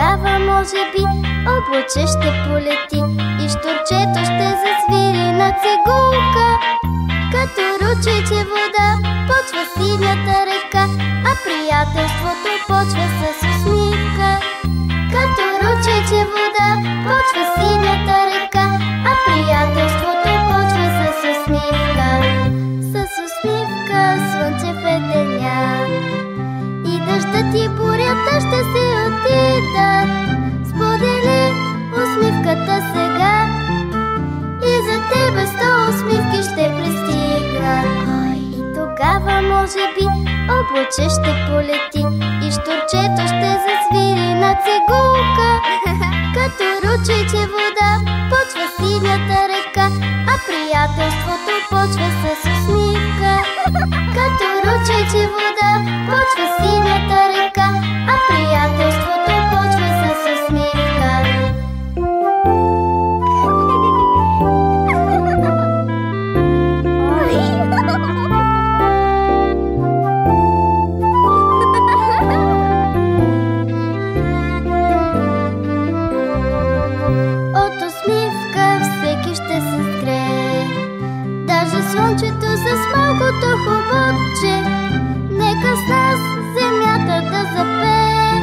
тогава може би облаче ще полети и щурчето ще засвири на цигулка. Като ручейче вода почва синята река, а приятелството почва с усмивка. Като ручейче вода почва синята река, а приятелството почва с усмивка. С усмивка слънце в деня и дъждът и бурята ще се отидат. Сподели усмивката сега и за тебе 100 усмивки ще пристигнат. И тогава може би облаче ще полети и щурчето ще засвири на цигулка. Като ручейче вода почва синята река, а приятелството почва с усмивка. Като ручейче вода почва синята река, а приятелството почва с усмивка. От усмивка всеки ще се сгрее, даже слънчето с малкото хубавче. Нека с нас земята да запее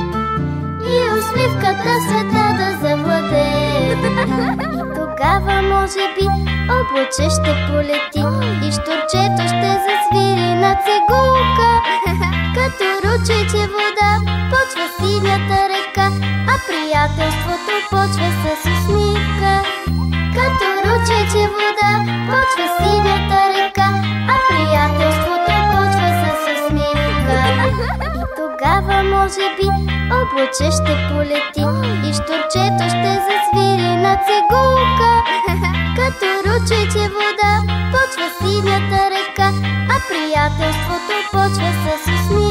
и усмивката света да завладее. И тогава може би облаче ще полети и щурчето ще засвири на цигулка. Като ручейче вода почва синята река, а приятелството почва с усмивка. Като ручейче вода почва синята река, а приятелството почва с усмивка. И тогава може би облаче ще полети и щурчето ще засвири на цигулка. Като ручейче вода почва синята река, а приятелството почва с усмивка.